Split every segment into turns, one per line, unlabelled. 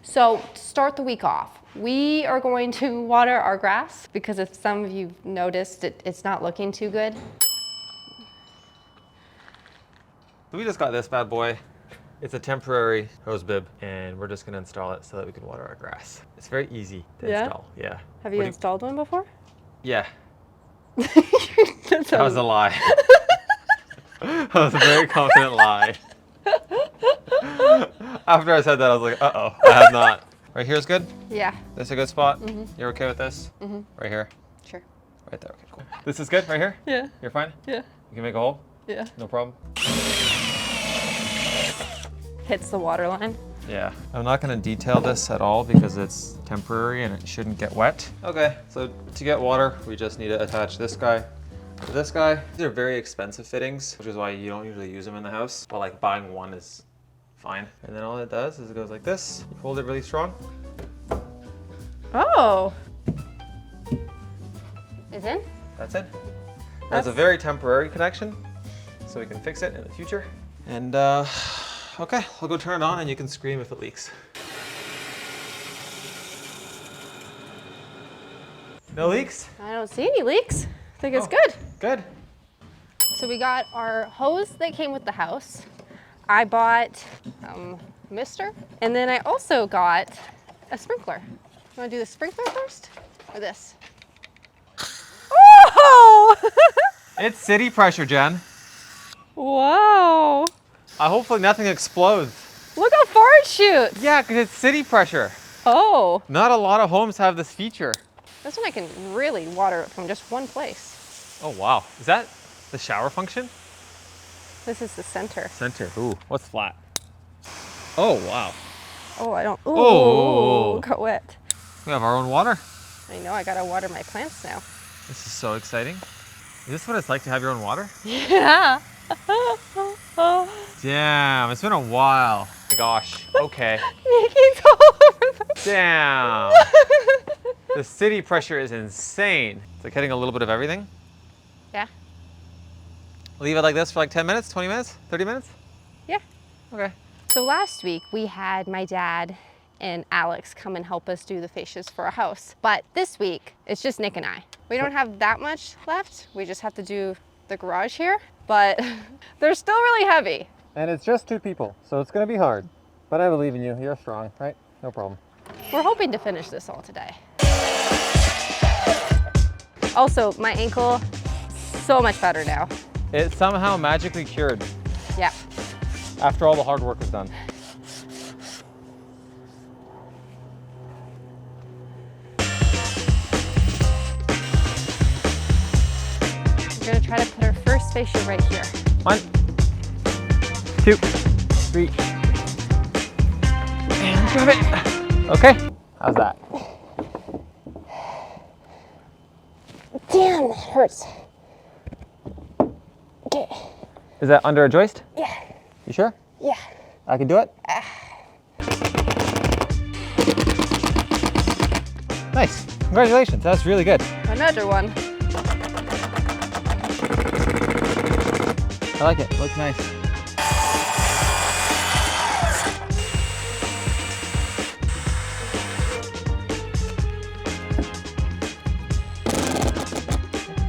So to start the week off, we are going to water our grass because if some of you noticed, it's not looking too good.
We just got this bad boy. It's a temporary hose bib, and we're just gonna install it so that we can water our grass. It's very easy to install. Yeah.
Have you installed one before?
Yeah. That was a lie. That was a very confident lie. After I said that, I was like, uh-oh, I have not. Right here's good?
Yeah.
This a good spot? You're okay with this? Right here?
Sure.
Right there, okay, cool. This is good, right here?
Yeah.
You're fine?
Yeah.
You can make a hole?
Yeah.
No problem?
Hits the water line.
Yeah. I'm not gonna detail this at all because it's temporary and it shouldn't get wet. Okay, so to get water, we just need to attach this guy to this guy. These are very expensive fittings, which is why you don't usually use them in the house, but like buying one is fine. And then all it does is it goes like this. You hold it really strong.
Oh. It's in?
That's it. That's a very temporary connection, so we can fix it in the future. And okay, I'll go turn it on and you can scream if it leaks. No leaks?
I don't see any leaks. I think it's good.
Good.
So we got our hose that came with the house. I bought mister, and then I also got a sprinkler. You wanna do the sprinkler first, or this? Oh!
It's city pressure, Jen.
Wow.
Hopefully nothing explodes.
Look how far it shoots.
Yeah, because it's city pressure.
Oh.
Not a lot of homes have this feature.
This one I can really water it from just one place.
Oh, wow. Is that the shower function?
This is the center.
Center. Ooh, what's flat? Oh, wow.
Oh, I don't. Ooh,
Oh.
got wet.
We have our own water.
I know, I gotta water my plants now.
This is so exciting. Is this what it's like to have your own water?
Yeah.
Damn, it's been a while. Gosh, okay.
Nikki's all over the
Damn. The city pressure is insane. It's like hitting a little bit of everything.
Yeah.
Leave it like this for like 10 minutes, 20 minutes, 30 minutes?
Yeah.
Okay.
So last week we had my dad and Alex come and help us do the fascias for our house. But this week, it's just Nick and I. We don't have that much left. We just have to do the garage here, but they're still really heavy.
And it's just 2 people, so it's gonna be hard. But I believe in you, you're strong, right? No problem.
We're hoping to finish this all today. Also, my ankle, so much better now.
It's somehow magically cured
Yeah.
after all the hard work is done.
We're gonna try to put our first fascia right here.
1, 2, 3. And grab it. Okay, how's that?
Damn, it hurts. Okay.
Is that under a joist?
Yeah.
You sure?
Yeah.
I can do it? Nice, congratulations, that's really good.
Another one.
I like it, looks nice.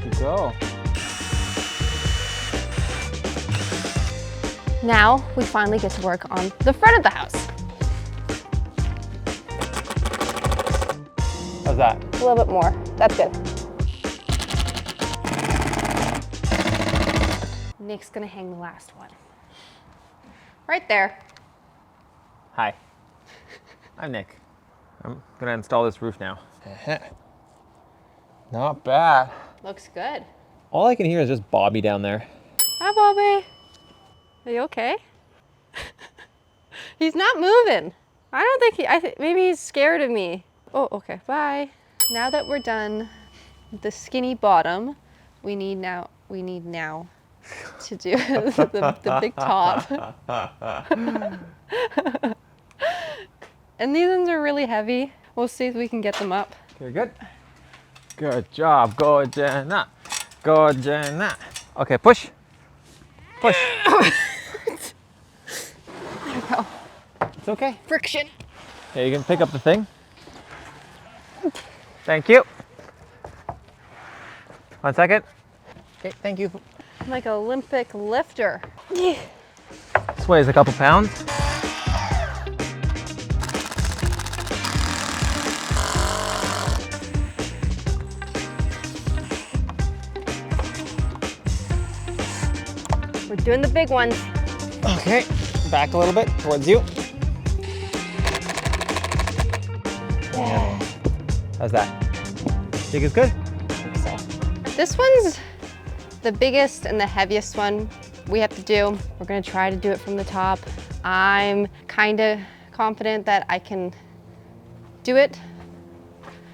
Good go.
Now we finally get to work on the front of the house.
How's that?
A little bit more. That's good. Nick's gonna hang the last one. Right there.
Hi, I'm Nick. I'm gonna install this roof now. Not bad.
Looks good.
All I can hear is just Bobby down there.
Hi, Bobby. Are you okay? He's not moving. I don't think maybe he's scared of me. Oh, okay, bye. Now that we're done with the skinny bottom, we need now to do the big top. And these ones are really heavy. We'll see if we can get them up.
You're good. Good job, go Jenna. Go Jenna. Okay, push. Push.
There we go.
It's okay.
Friction.
Yeah, you can pick up the thing. Thank you. 1 second. Okay, thank you.
I'm like an Olympic lifter.
This weighs a couple pounds.
We're doing the big ones.
Okay, back a little bit towards you. Yeah. How's that? Think it's good?
I think so. This one's the biggest and the heaviest one we have to do. We're gonna try to do it from the top. I'm kind of confident that I can do it.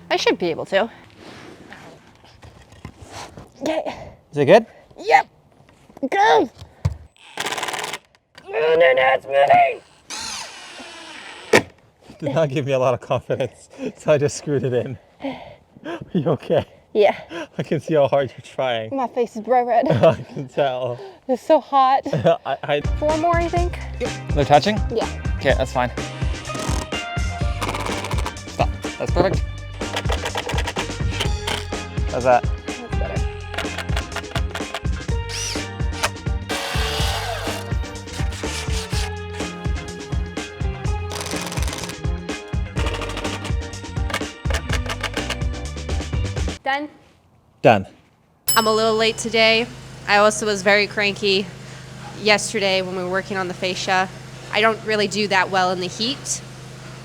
I should be able to. Okay.
Is it good?
Yep. Go. Oh, no, it's moving.
Did not give me a lot of confidence, so I just screwed it in. Are you okay?
Yeah.
I can see how hard you're trying.
My face is bright red.
I can tell.
It's so hot. 4 more, I think.
They're touching?
Yeah.
Okay, that's fine. Stop. That's perfect. How's that?
That's better. Done?
Done.
I'm a little late today. I also was very cranky yesterday when we were working on the fascia. I don't really do that well in the heat,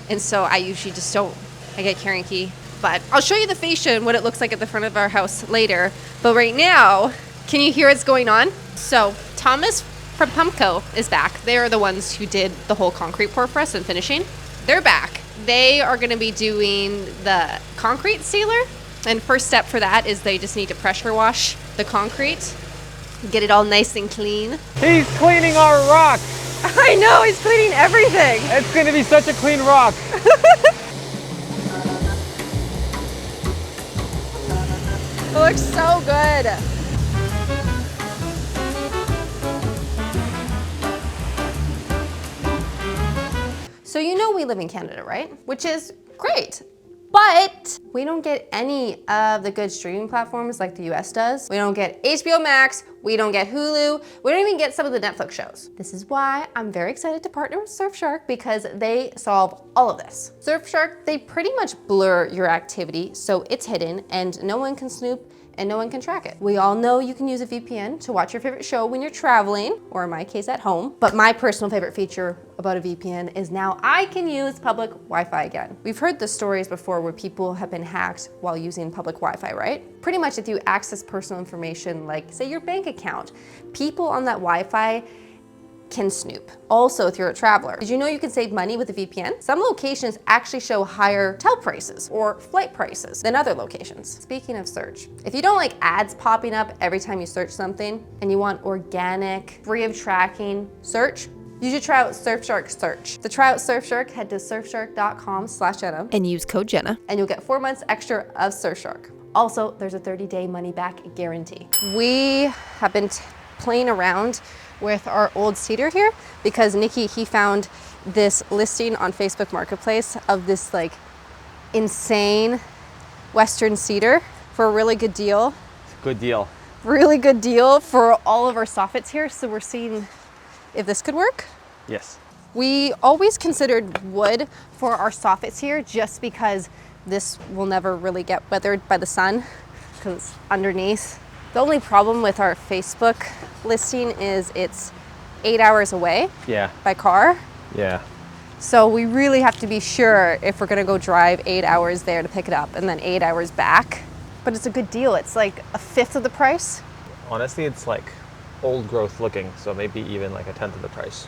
and so I usually just don't. I get cranky. But I'll show you the fascia and what it looks like at the front of our house later. But right now, can you hear what's going on? So Thomas from Pumpco is back. They are the ones who did the whole concrete pour for us and finishing. They're back. They are going to be doing the concrete sealer. And first step for that is they just need to pressure wash the concrete, get it all nice and clean.
He's cleaning our rock.
I know, he's cleaning everything.
It's going to be such a clean rock.
It looks so good. So you know we live in Canada, right? Which is great. But we don't get any of the good streaming platforms like the US does. We don't get HBO Max, we don't get Hulu, we don't even get some of the Netflix shows. This is why I'm very excited to partner with Surfshark because they solve all of this. Surfshark, they pretty much blur your activity so it's hidden and no one can snoop and no one can track it. We all know you can use a VPN to watch your favorite show when you're traveling, or in my case at home. But my personal favorite feature about a VPN is now I can use public Wi-Fi again. We've heard the stories before where people have been hacked while using public Wi-Fi, right? Pretty much if you access personal information like say your bank account, people on that Wi-Fi can snoop. Also, if you're a traveler, did you know you can save money with a VPN? Some locations actually show higher hotel prices or flight prices than other locations. Speaking of search, if you don't like ads popping up every time you search something and you want organic, free of tracking search, you should try out Surfshark Search. To try out Surfshark, head to surfshark.com/Jenna
and use code Jenna.
and you'll get 4 months extra of Surfshark. Also, there's a 30-day money-back guarantee. We have been playing around with our old cedar here because Nikki, he found this listing on Facebook Marketplace of this like insane Western cedar for a really good deal.
Good deal.
Really good deal for all of our soffits here. So we're seeing if this could work.
Yes.
We always considered wood for our soffits here just because this will never really get weathered by the sun because it's underneath. The only problem with our Facebook listing is it's 8 hours away
Yeah.
by car.
Yeah.
So we really have to be sure if we're gonna go drive 8 hours there to pick it up and then 8 hours back. But it's a good deal. It's like a fifth of the price.
Honestly, it's like old growth looking, so maybe even like a tenth of the price.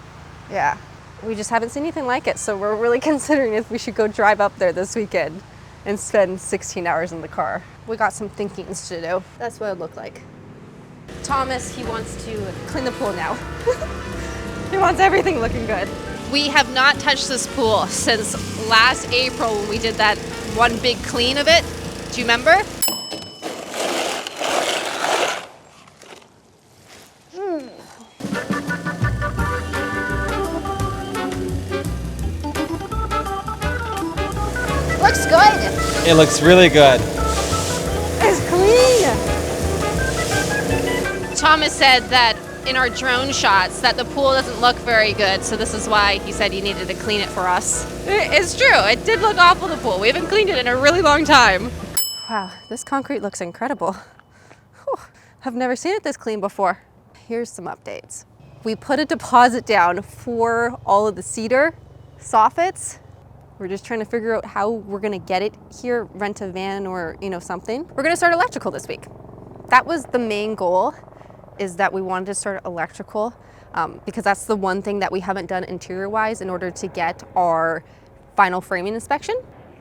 Yeah, we just haven't seen anything like it. So we're really considering if we should go drive up there this weekend and spend 16 hours in the car. We got some thinkings to do. That's what it looked like. Thomas, he wants to clean the pool now. He wants everything looking good. We have not touched this pool since last April when we did that one big clean of it. Do you remember? good.
It looks really good.
It's clean. Thomas said that in our drone shots that the pool doesn't look very good, so this is why he said he needed to clean it for us. It's true, it did look awful, the pool. We haven't cleaned it in a really long time. Wow, this concrete looks incredible. Whew, I've never seen it this clean before. Here's some updates. We put a deposit down for all of the cedar soffits. We're just trying to figure out how we're gonna get it here, rent a van or something. We're gonna start electrical this week. That was the main goal, is that we wanted to start electrical because that's the one thing that we haven't done interior-wise in order to get our final framing inspection.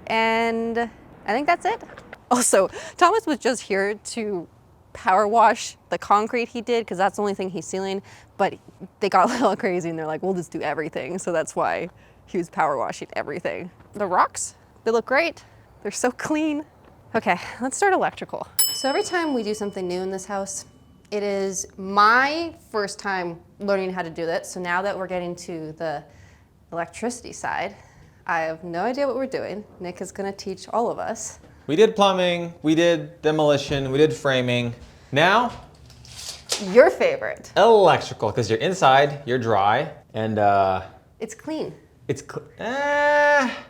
And I think that's it. Also, Thomas was just here to power wash the concrete he did because that's the only thing he's sealing, but they got a little crazy and they're like, we'll just do everything. So that's why he was power washing everything. The rocks, they look great. They're so clean. Okay, let's start electrical. So every time we do something new in this house, it is my first time learning how to do that. So now that we're getting to the electricity side, I have no idea what we're doing. Nick is gonna teach all of us.
We did plumbing, we did demolition, we did framing. Now,
Your favorite.
electrical, because you're inside, you're dry, and
It's clean.
it's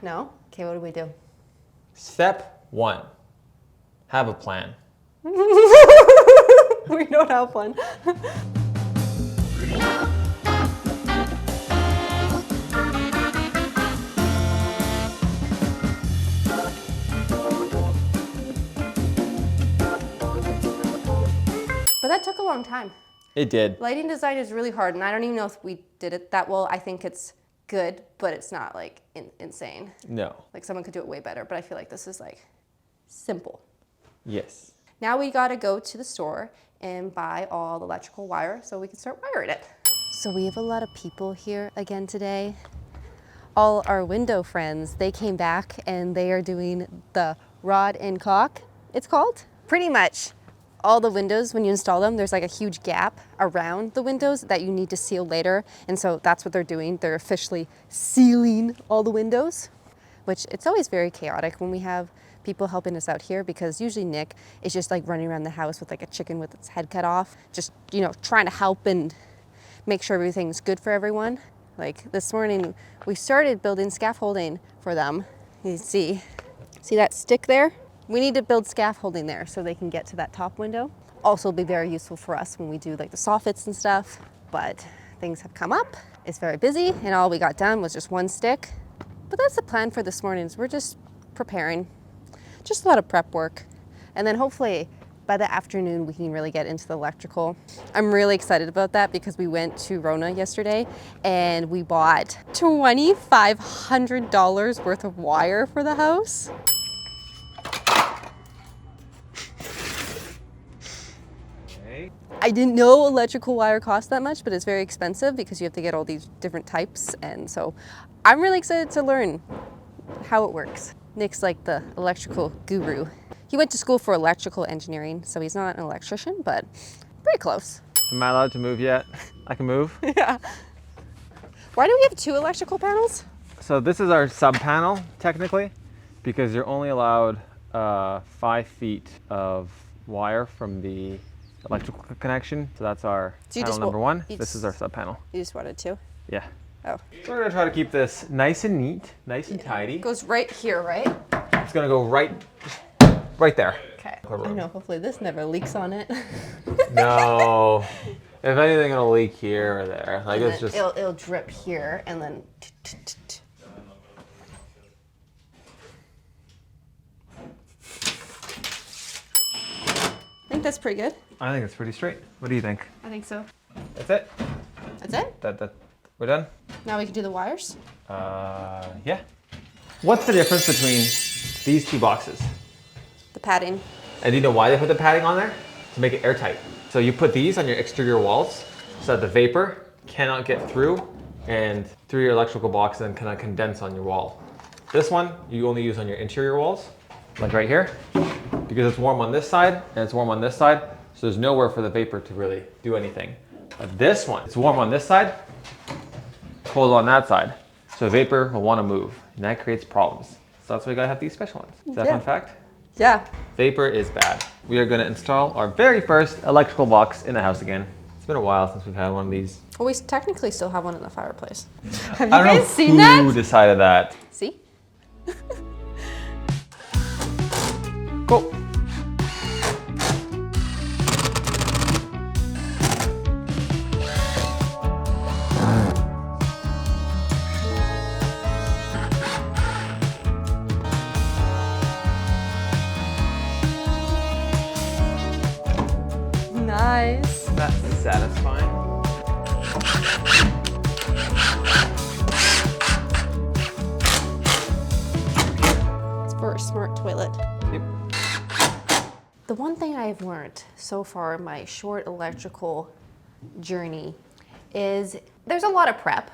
No? Okay, what do we do?
Step 1, have a plan.
We don't have one. But that took a long time.
It did.
Lighting design is really hard, and I don't even know if we did it that well. I think it's good, but it's not like insane.
No.
Like someone could do it way better, but I feel like this is like simple.
Yes.
Now we gotta go to the store and buy all the electrical wire so we can start wiring it. So we have a lot of people here again today. All our window friends, they came back and they are doing the rod and caulk, it's called. Pretty much all the windows, when you install them, there's like a huge gap around the windows that you need to seal later. And so that's what they're doing. They're officially sealing all the windows, which it's always very chaotic when we have people helping us out here, because usually Nick is just like running around the house with like a chicken with its head cut off, just, trying to help and make sure everything's good for everyone. Like this morning, we started building scaffolding for them. You see that stick there? We need to build scaffolding there so they can get to that top window. Also be very useful for us when we do like the soffits and stuff, but things have come up. It's very busy and all we got done was just one stick. But that's the plan for this morning, is we're just preparing. Just a lot of prep work. And then hopefully by the afternoon we can really get into the electrical. I'm really excited about that because we went to Rona yesterday and we bought $2,500 worth of wire for the house. I didn't know electrical wire cost that much, but it's very expensive because you have to get all these different types. And so I'm really excited to learn how it works. Nick's like the electrical guru. He went to school for electrical engineering, so he's not an electrician, but pretty close.
Am I allowed to move yet? I can move.
Yeah. Why do we have 2 electrical panels?
So this is our sub panel, technically, because you're only allowed 5 feet of wire from the electrical connection. So that's our panel number 1. This is our sub panel.
You just wanted 2?
Yeah.
Oh.
So we're gonna try to keep this nice and neat, nice and tidy.
It goes right here, right?
It's gonna go right there.
Okay. I know, hopefully this never leaks on it.
No. If anything, it'll leak here or there. Like it's just.
It'll drip here and then. I think that's pretty good.
I think it's pretty straight. What do you think?
I think so.
That's it?
That's it?
We're done?
Now we can do the wires?
Yeah. What's the difference between these 2 boxes?
The padding.
And do you know why they put the padding on there? To make it airtight. So you put these on your exterior walls so that the vapor cannot get through and through your electrical box and cannot condense on your wall. This one you only use on your interior walls, like right here, because it's warm on this side and it's warm on this side, so there's nowhere for the vapor to really do anything. But this one, it's warm on this side, cold on that side, so vapor will want to move, and that creates problems. So that's why you gotta have these special ones. Is that a fun fact?
Yeah.
Vapor is bad. We are gonna install our very first electrical box in the house again. It's been a while since we've had one of these.
Well, we technically still have one in the fireplace. Have you
I don't
guys
know
seen that?
who decided that.
See?
Cool.
Nice.
That's satisfying.
It's for a smart toilet.
Yep.
The one thing I've learned so far in my short electrical journey is there's a lot of prep.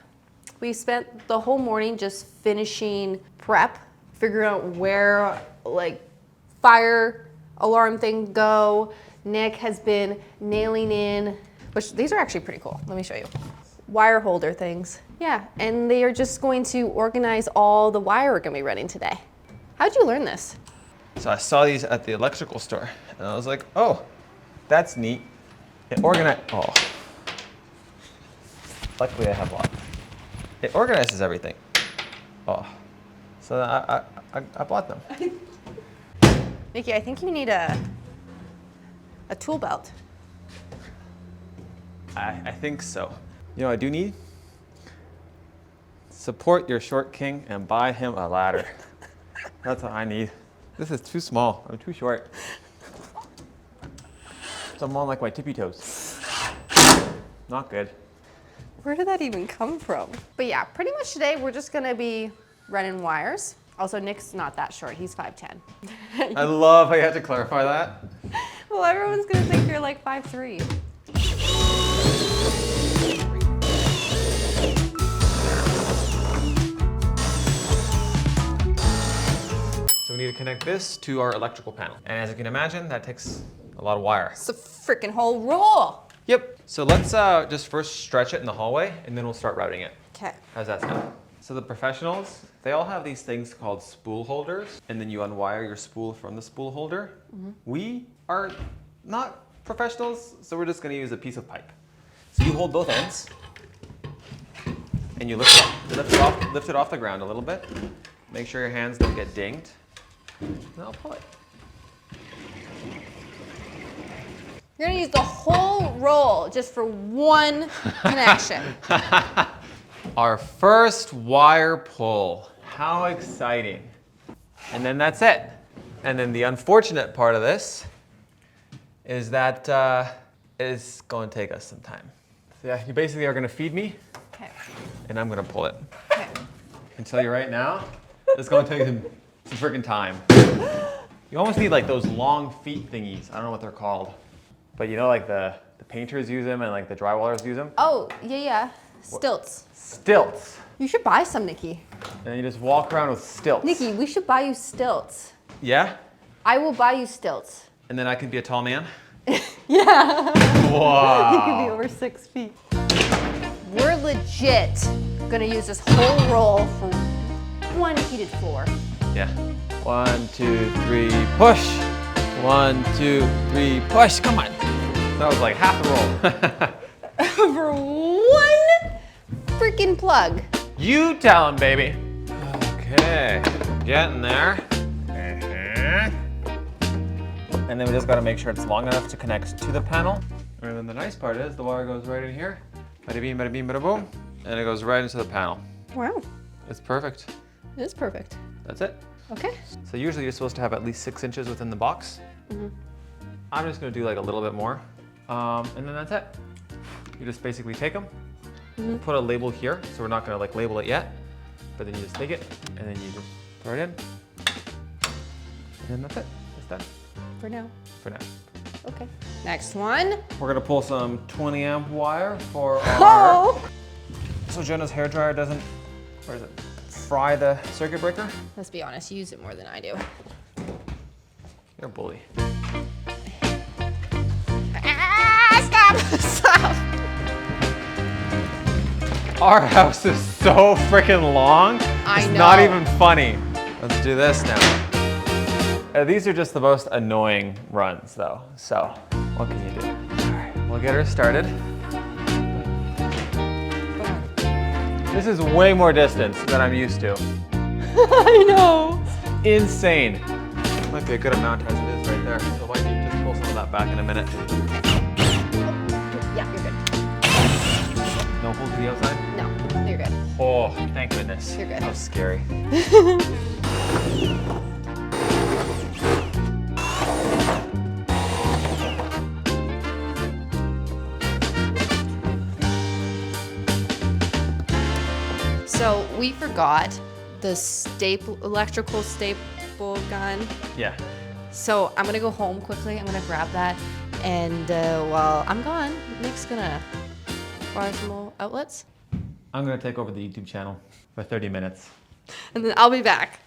We spent the whole morning just finishing prep, figuring out where like fire alarm thing go. Nick has been nailing in, which these are actually pretty cool. Let me show you. Wire holder things. Yeah, and they are just going to organize all the wire we're gonna be running today. How'd you learn this?
So I saw these at the electrical store and I was like, oh, that's neat. It organized, oh. Luckily I have lots. It organizes everything. Oh, so I bought them.
Nikki, I think you need a tool belt.
I think so. You know what I do need? Support your short king and buy him a ladder. That's what I need. This is too small. I'm too short. So I'm on like my tippy toes. Not good.
Where did that even come from? But yeah, pretty much today we're just gonna be running wires. Also, Nick's not that short. He's 5'10".
I love how you have to clarify that.
Well, everyone's gonna think you're like 5'3".
So we need to connect this to our electrical panel. And as you can imagine, that takes a lot of wire.
It's a freaking whole roll.
Yep. So let's just first stretch it in the hallway and then we'll start routing it.
Okay.
How's that sound? So the professionals, they all have these things called spool holders, and then you unwire your spool from the spool holder. Mm-hmm. We are not professionals, so we're just gonna use a piece of pipe. So you hold both ends, and you lift it off the ground a little bit. Make sure your hands don't get dinged, and I'll pull it.
You're gonna use the whole roll just for one connection.
Our first wire pull. How exciting. And then that's it. And then the unfortunate part of this is that it's going to take us some time. So yeah, you basically are going to feed me,
Okay.
and I'm going to pull it.
Okay.
I can tell you right now, it's going to take some freaking time. You almost need like those long feet thingies. I don't know what they're called. But you know, like the painters use them and like the drywallers use them?
Oh, yeah. Stilts.
Stilts.
You should buy some, Nikki.
And you just walk around with stilts.
Nikki, we should buy you stilts.
Yeah?
I will buy you stilts.
And then I could be a tall man?
Yeah.
Wow.
You could be over 6 feet. We're legit gonna use this whole roll for one heated floor.
Yeah. 1, 2, 3, push. 1, 2, 3, push. Come on. That was like half the roll.
For one freaking plug.
You tell him, baby. Okay. Getting there. And then we just got to make sure it's long enough to connect to the panel. And then the nice part is the wire goes right in here. Bada bing, bada bing, bada boom. And it goes right into the panel.
Wow.
It's perfect.
It is perfect.
That's it.
Okay.
So usually you're supposed to have at least 6 inches within the box. Mm-hmm. I'm just gonna do like a little bit more. And then that's it. You just basically take them, put a label here. So we're not gonna like label it yet, but then you just take it and then you just throw it in. And then that's it, it's done.
For now.
For now.
Okay. Next one.
We're gonna pull some 20 amp wire for our,
Oh!
so Jenna's hairdryer doesn't, where is it? Fry the circuit breaker.
Let's be honest, you use it more than I do.
You're a bully.
Ah, stop! Stop!
Our house is so freaking long.
I
It's
know.
not even funny. Let's do this now. These are just the most annoying runs though, so what can you do? All right, we'll get her started. This is way more distance than I'm used to.
I know.
Insane. Might be a good amount as it is right there. So why don't you just pull some of that back in a minute?
Yeah, you're good.
No hold to the outside?
No, you're good.
Oh, thank goodness.
You're good.
That was scary.
So we forgot the electrical staple gun.
Yeah.
So I'm gonna go home quickly. I'm gonna grab that, and while I'm gone, Nick's gonna wire some more outlets,
I'm gonna take over the YouTube channel for 30 minutes.
and then I'll be back.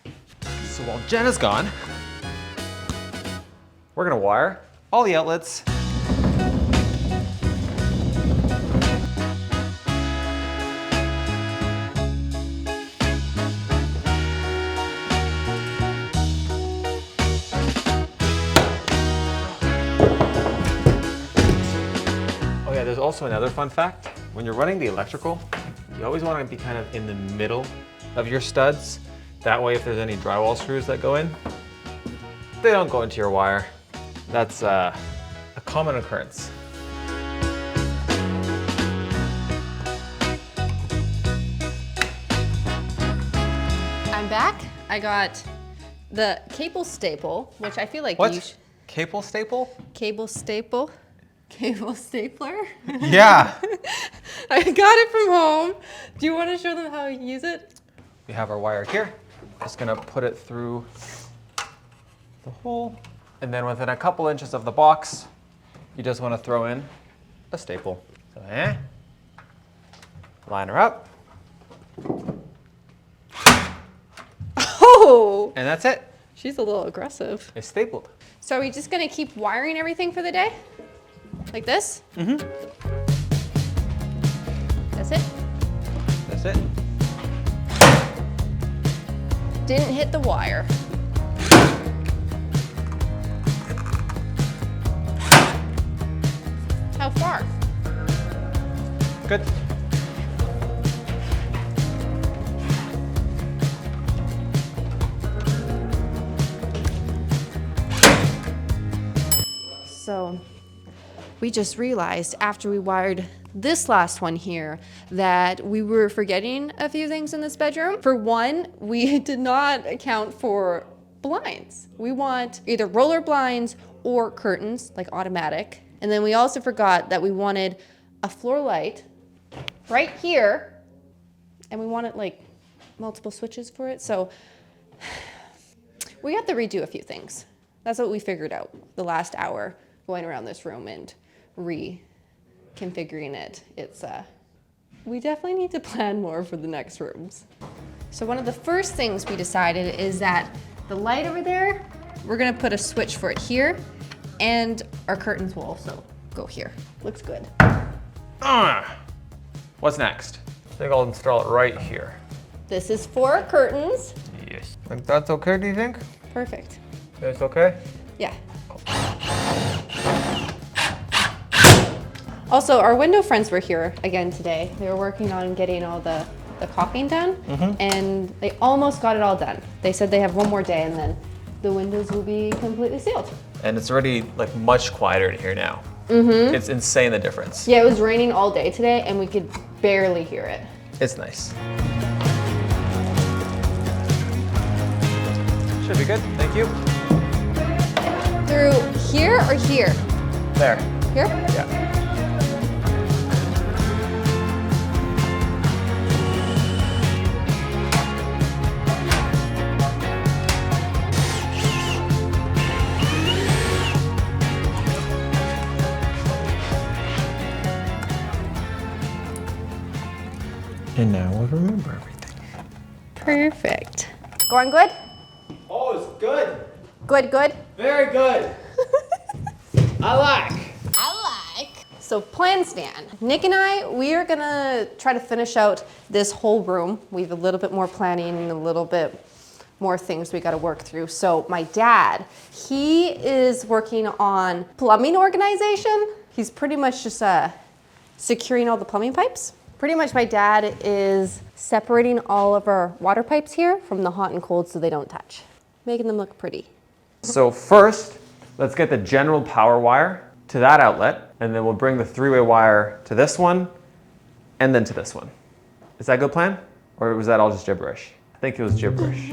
So while Jenna's gone, we're gonna wire all the outlets. Oh yeah, there's also another fun fact. When you're running the electrical, you always want to be kind of in the middle of your studs. That way, if there's any drywall screws that go in, they don't go into your wire. That's a common occurrence.
I'm back. I got the cable staple, which I feel like
What? Cable staple?
Cable staple? Cable stapler?
Yeah.
I got it from home. Do you want to show them how you use it?
We have our wire here. Just gonna put it through the hole. And then within a couple inches of the box, you just wanna throw in a staple. So, line her up.
Oh!
And that's it.
She's a little aggressive.
It's stapled.
So are we just gonna keep wiring everything for the day? Like this?
Mm-hmm.
That's it?
That's it.
Didn't hit the wire. How far?
Good.
So we just realized after we wired this last one here that we were forgetting a few things in this bedroom. For one, we did not account for blinds. We want either roller blinds or curtains, like automatic. And then we also forgot that we wanted a floor light right here, and we wanted like multiple switches for it. So we have to redo a few things. That's what we figured out the last hour going around this room and reconfiguring it. We definitely need to plan more for the next rooms. So one of the first things we decided is that the light over there, we're gonna put a switch for it here, and our curtains will also go here. Looks good.
What's next? I think I'll install it right here.
This is for our curtains.
Yes. Think that's okay, do you think?
Perfect.
It's okay?
Yeah. Also, our window friends were here again today. They were working on getting all the caulking done, and they almost got it all done. They said they have one more day and then the windows will be completely sealed.
And it's already like much quieter in here now. It's insane the difference.
Yeah, it was raining all day today and we could barely hear it.
It's nice. Should be good, thank you.
Through here or here?
There.
Here?
Yeah. And now we'll remember everything.
Perfect. Going good?
Oh, it's good.
Good, good?
Very good. I like.
So plan stand. Nick and I, we are gonna try to finish out this whole room. We have a little bit more planning and a little bit more things we got to work through. So my dad, he is working on plumbing organization. He's pretty much just securing all the plumbing pipes. Pretty much my dad is separating all of our water pipes here from the hot and cold so they don't touch, making them look pretty.
So first, let's get the general power wire to that outlet, and then we'll bring the three-way wire to this one, and then to this one. Is that a good plan? Or was that all just gibberish? I think it was gibberish.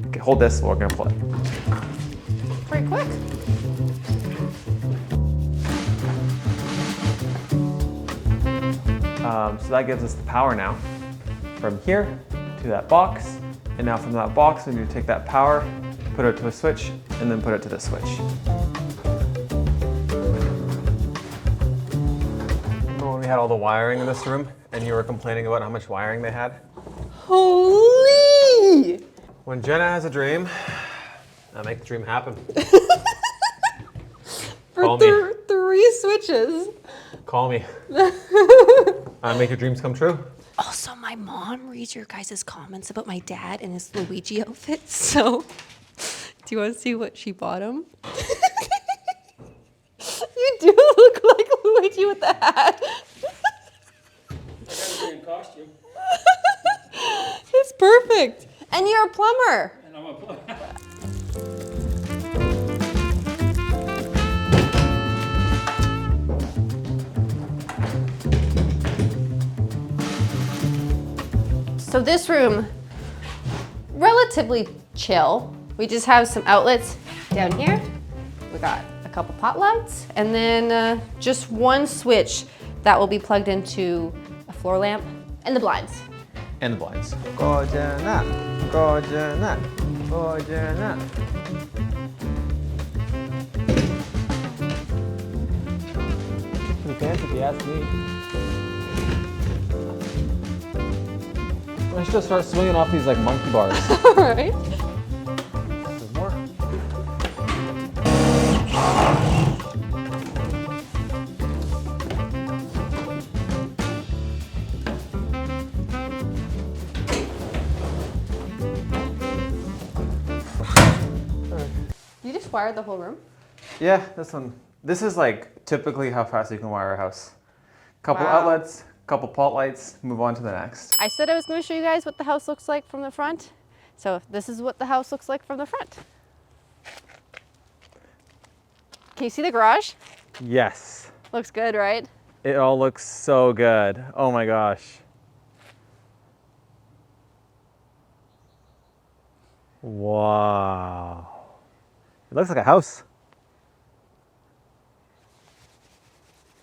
Okay, hold this, we're gonna pull it.
Pretty quick.
So that gives us the power now from here to that box. And now from that box, we need to take that power, put it to a switch, and then put it to the switch. Remember when we had all the wiring in this room and you were complaining about how much wiring they had?
Holy!
When Jenna has a dream, I make the dream happen. Call me.
For 3 switches.
Call me. I make your dreams come true.
Also, my mom reads your guys' comments about my dad and his Luigi outfits, so do you want to see what she bought him? You do look like Luigi with the hat.
In costume.
It's perfect. And you're a plumber.
And I'm a plumber.
So this room, relatively chill. We just have some outlets down here. We got a couple pot lights and then just one switch that will be plugged into a floor lamp and the blinds.
And the blinds. Go Jenna, go Jenna, go Jenna. Pretty fancy if you ask me. I should just start swinging off these like monkey bars.
All right.
There's more.
You just wired the whole room?
Yeah, this one. This is like typically how fast you can wire a house. Couple
Wow.
outlets, couple pot lights, move on to the next.
I said I was going to show you guys what the house looks like from the front. So this is what the house looks like from the front. Can you see the garage?
Yes.
Looks good, right?
It all looks so good. Oh my gosh. Wow. It looks like a house.